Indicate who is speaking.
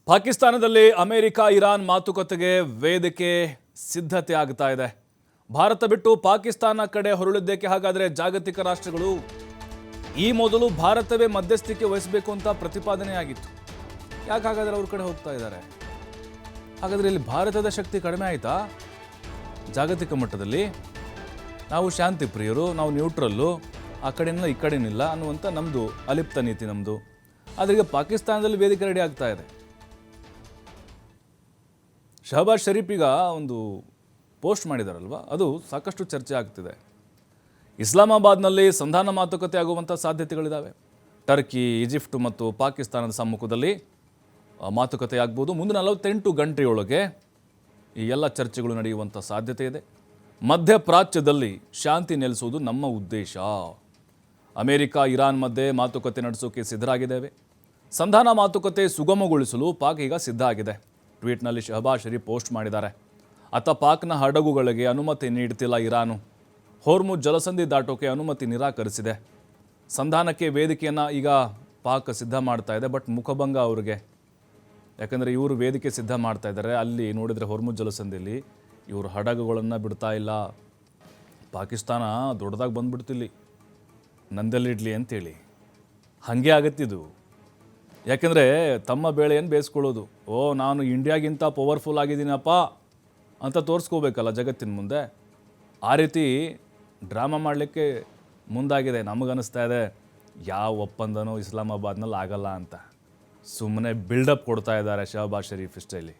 Speaker 1: ಪಾಕಿಸ್ತಾನದಲ್ಲಿ America Iran ಮಾತುಕತೆಗೆ ವೇದಿಕೆ ಸಿದ್ಧತೆ ಆಗ್ತಾ ಇದೆ. ಭಾರತ ಬಿಟ್ಟು ಪಾಕಿಸ್ತಾನ ಕಡೆ ಹೊರಳಿದ್ದಕ್ಕೆ ಹಾಗಾದರೆ ಜಾಗತಿಕ ರಾಷ್ಟ್ರಗಳು ಈ ಮೊದಲು ಭಾರತವೇ ಮಧ್ಯಸ್ಥಿಕೆ ವಹಿಸಬೇಕು ಅಂತ ಪ್ರತಿಪಾದನೆ ಆಗಿತ್ತು. ಯಾಕೆ ಹಾಗಾದರೆ ಅವ್ರ ಕಡೆ ಹೋಗ್ತಾ ಇದ್ದಾರೆ? ಹಾಗಾದರೆ ಇಲ್ಲಿ ಭಾರತದ ಶಕ್ತಿ ಕಡಿಮೆ ಆಯಿತಾ ಜಾಗತಿಕ ಮಟ್ಟದಲ್ಲಿ? ನಾವು ಶಾಂತಿ ಪ್ರಿಯರು, ನಾವು ನ್ಯೂಟ್ರಲ್ಲು, ಆ ಕಡೆನಿಲ್ಲ ಈ ಕಡೆನಿಲ್ಲ ಅನ್ನುವಂಥ ನಮ್ಮದು ಅಲಿಪ್ತ ನೀತಿ ನಮ್ಮದು. ಆದರೆ ಈಗ ಪಾಕಿಸ್ತಾನದಲ್ಲಿ ವೇದಿಕೆ ರೆಡಿ ಆಗ್ತಾ ಇದೆ. ಶಹಬಾಜ್ ಶರೀಫ್ ಈಗ ಒಂದು ಪೋಸ್ಟ್ ಮಾಡಿದಾರಲ್ವ, ಅದು ಸಾಕಷ್ಟು ಚರ್ಚೆ ಆಗ್ತಿದೆ. ಇಸ್ಲಾಮಾಬಾದ್ನಲ್ಲಿ ಸಂಧಾನ ಮಾತುಕತೆ ಆಗುವಂಥ ಸಾಧ್ಯತೆಗಳಿದ್ದಾವೆ. ಟರ್ಕಿ, ಈಜಿಪ್ಟ್ ಮತ್ತು ಪಾಕಿಸ್ತಾನದ ಸಮ್ಮುಖದಲ್ಲಿ ಮಾತುಕತೆ ಆಗ್ಬೋದು. ಮುಂದಿನ 48 ಗಂಟೆಯೊಳಗೆ ಈ ಎಲ್ಲ ಚರ್ಚೆಗಳು ನಡೆಯುವಂಥ ಸಾಧ್ಯತೆ ಇದೆ. ಮಧ್ಯಪ್ರಾಚ್ಯದಲ್ಲಿ ಶಾಂತಿ ನೆಲೆಸುವುದು ನಮ್ಮ ಉದ್ದೇಶ. ಅಮೆರಿಕ ಇರಾನ್ ಮಧ್ಯೆ ಮಾತುಕತೆ ನಡೆಸೋಕೆ ಸಿದ್ಧರಾಗಿದ್ದೇವೆ. ಸಂಧಾನ ಮಾತುಕತೆ ಸುಗಮಗೊಳಿಸಲು ಪಾಕ್ ಈಗ ಸಿದ್ಧ ಆಗಿದೆ. ಟ್ವೀಟ್ನಲ್ಲಿ ಶಹಬಾಜ್ ಶರೀಫ್ ಪೋಸ್ಟ್ ಮಾಡಿದ್ದಾರೆ. ಅತ್ತ ಪಾಕ್ನ ಹಡಗುಗಳಿಗೆ ಅನುಮತಿ ನೀಡುತ್ತಿಲ್ಲ ಇರಾನು. ಹೋರ್ಮುಜ್ ಜಲಸಂಧಿ ದಾಟೋಕೆ ಅನುಮತಿ ನಿರಾಕರಿಸಿದೆ. ಸಂಧಾನಕ್ಕೆ ವೇದಿಕೆಯನ್ನು ಈಗ ಪಾಕ್ ಸಿದ್ಧ ಮಾಡ್ತಾ ಇದೆ. ಬಟ್ ಮುಖಭಂಗ ಅವ್ರಿಗೆ, ಯಾಕಂದರೆ ಇವರು ವೇದಿಕೆ ಸಿದ್ಧ ಮಾಡ್ತಾ ಇದ್ದಾರೆ. ಅಲ್ಲಿ ನೋಡಿದರೆ ಹೋರ್ಮುಜ್ ಜಲಸಂಧಿಯಲ್ಲಿ ಇವರು ಹಡಗುಗಳನ್ನು ಬಿಡ್ತಾ ಇಲ್ಲ. ಪಾಕಿಸ್ತಾನ ದೊಡ್ಡದಾಗಿ ಬಂದ್ಬಿಡ್ತಿಲ್ಲಿ, ನಂದಲ್ಲಿಡ್ಲಿ ಅಂತೇಳಿ. ಹಾಗೆ ಆಗತ್ತಿದು. ಯಾಕೆಂದರೆ ತಮ್ಮ ಬೇಳೆಯನ್ನು ಬೇಯಿಸ್ಕೊಳ್ಳೋದು. ನಾನು ಇಂಡಿಯಾಗಿಂತ ಪವರ್ಫುಲ್ ಆಗಿದ್ದೀನಪ್ಪ ಅಂತ ತೋರಿಸ್ಕೋಬೇಕಲ್ಲ ಜಗತ್ತಿನ ಮುಂದೆ. ಆ ರೀತಿ ಡ್ರಾಮಾ ಮಾಡಲಿಕ್ಕೆ ಮುಂದಾಗಿದೆ. ನಮಗನ್ನಿಸ್ತಾ ಇದೆ ಯಾವ ಒಪ್ಪಂದನೂ ಇಸ್ಲಾಮಾಬಾದ್ನಲ್ಲಿ ಆಗಲ್ಲ ಅಂತ. ಸುಮ್ಮನೆ ಬಿಲ್ಡಪ್ ಕೊಡ್ತಾ ಇದ್ದಾರೆ ಶಹಬಾಜ್ ಶರೀಫ್ ಸ್ಟೈಲಿ.